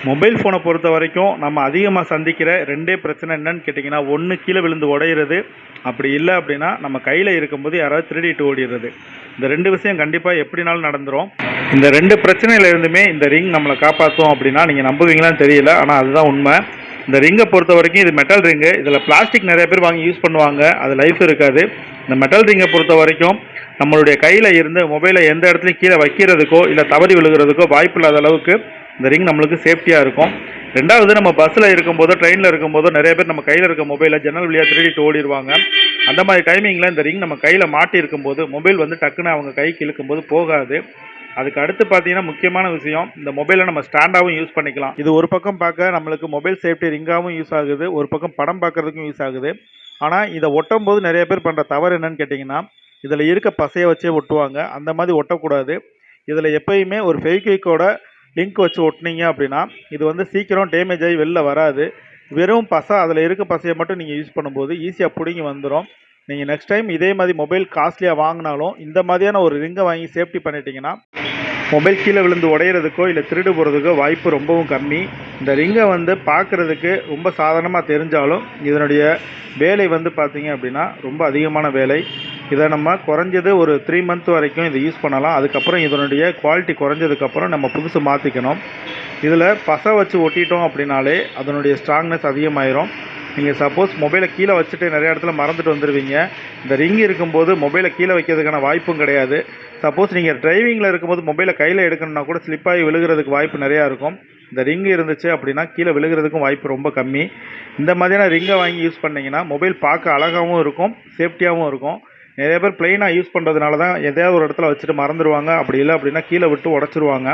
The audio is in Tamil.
மொபைல் ஃபோனை பொறுத்த வரைக்கும் நம்ம அதிகமாக சந்திக்கிற ரெண்டே பிரச்சனை என்னன்னு கேட்டிங்கன்னா, ஒன்று கீழே விழுந்து உடையிறது, அப்படி இல்லை அப்படின்னா நம்ம கையில் இருக்கும்போது யாராவது திருடிட்டு ஓடிடுறது. இந்த ரெண்டு விஷயம் கண்டிப்பாக எப்படினாலும் நடந்துடும். இந்த ரெண்டு பிரச்சனையில இருந்துமே இந்த ரிங் நம்மளை காப்பாற்றும் அப்படின்னா நீங்கள் நம்புவீங்களான்னு தெரியல, ஆனால் அதுதான் உண்மை. இந்த ரிங்கை பொறுத்த வரைக்கும் இது மெட்டல் ரிங்கு. இதில் பிளாஸ்டிக் நிறைய பேர் வாங்கி யூஸ் பண்ணுவாங்க, அது லைஃப் இருக்காது. இந்த மெட்டல் ரிங்கை பொறுத்த வரைக்கும் நம்மளுடைய கையில் இருந்து மொபைலை எந்த இடத்துலையும் கீழே வைக்கிறதுக்கோ இல்லை தவறி விழுகிறதுக்கோ வாய்ப்பு இல்லாத அளவுக்கு இந்த ரிங் நம்மளுக்கு சேஃப்டியாக இருக்கும். ரெண்டாவது, நம்ம பஸ்ஸில் இருக்கும்போதோ ட்ரெயினில் இருக்கும்போதோ நிறைய பேர் நம்ம கையில் இருக்க மொபைலை ஜன்னல் வழியாக திருடிட்டு ஓடிடுவாங்க. அந்த மாதிரி டைமிங்கில் இந்த ரிங் நம்ம கையில் மாட்டி இருக்கும்போது மொபைல் வந்து டக்குன்னு அவங்க கைக்கு இழுக்கும்போது போகாது. அதுக்கு அடுத்து பார்த்தீங்கன்னா முக்கியமான விஷயம், இந்த மொபைலை நம்ம ஸ்டாண்டாகவும் யூஸ் பண்ணிக்கலாம். இது ஒரு பக்கம் பார்க்க நம்மளுக்கு மொபைல் சேஃப்டி ரிங்காகவும் யூஸ் ஆகுது, ஒரு பக்கம் படம் பார்க்குறதுக்கும் யூஸ் ஆகுது. ஆனால் இதை ஒட்டும் போது நிறைய பேர் பண்ணுற தவறு என்னன்னு கேட்டிங்கன்னா, இதில் இருக்க பசையை வச்சே ஒட்டுவாங்க. அந்த மாதிரி ஒட்டக்கூடாது. இதில் எப்பயுமே ஒரு ஃபெவிக்விக்கோட லிங்க் வச்சு ஒட்டினீங்க அப்படின்னா இது வந்து சீக்கிரம் டேமேஜ் ஆகி வெளில வராது. வெறும் பசை, அதில் இருக்க பசையை மட்டும் நீங்கள் யூஸ் பண்ணும்போது ஈஸியாக பிடுங்கி வந்துடும். நீங்கள் நெக்ஸ்ட் டைம் இதே மாதிரி மொபைல் காஸ்ட்லியாக வாங்கினாலும் இந்த மாதிரியான ஒரு ரிங்கை வாங்கி சேஃப்டி பண்ணிட்டீங்கன்னா மொபைல் கீழே விழுந்து உடையிறதுக்கோ இல்லை திருடு போகிறதுக்கோ வாய்ப்பு ரொம்பவும் கம்மி. இந்த ரிங்கை வந்து பார்க்குறதுக்கு ரொம்ப சாதாரணமாக தெரிஞ்சாலும் இதனுடைய வேலை வந்து பார்த்திங்க அப்படின்னா ரொம்ப அதிகமான வேலை. இதை நம்ம குறைஞ்சது ஒரு 3 மந்த் வரைக்கும் இதை யூஸ் பண்ணலாம். அதுக்கப்புறம் இதனுடைய குவாலிட்டி குறைஞ்சதுக்கப்புறம் நம்ம புதுசு மாற்றிக்கணும். இதில் பசை வச்சு ஒட்டிட்டோம் அப்படின்னாலே அதனுடைய ஸ்ட்ராங்னஸ் அதிகமாயிரும். நீங்கள் சப்போஸ் மொபைலை கீழே வச்சுட்டு நிறைய இடத்துல மறந்துட்டு வந்துடுவீங்க. இந்த ரிங் இருக்கும்போது மொபைலை கீழே வைக்கிறதுக்கான வாய்ப்பும் கிடையாது. சப்போஸ் நீங்கள் டிரைவிங்கில் இருக்கும்போது மொபைலை கையில் எடுக்கணும்னா கூட ஸ்லிப்பாகி விழுகிறதுக்கு வாய்ப்பு நிறையா இருக்கும். இந்த ரிங் இருந்துச்சு அப்படின்னா கீழே விழுகிறதுக்கும் வாய்ப்பு ரொம்ப கம்மி. இந்த மாதிரியான ரிங்கை வாங்கி யூஸ் பண்ணிங்கன்னா மொபைல் பார்க்க அழகாகவும் இருக்கும், சேஃப்டியாகவும் இருக்கும். நிறைய பேர் ப்ளைனாக யூஸ் பண்ணுறதுனால தான் எதையாவது ஒரு இடத்துல வச்சுட்டு மறந்துடுவாங்க. அப்படி இல்லை அப்படின்னா கீழே விட்டு உடச்சிருவாங்க.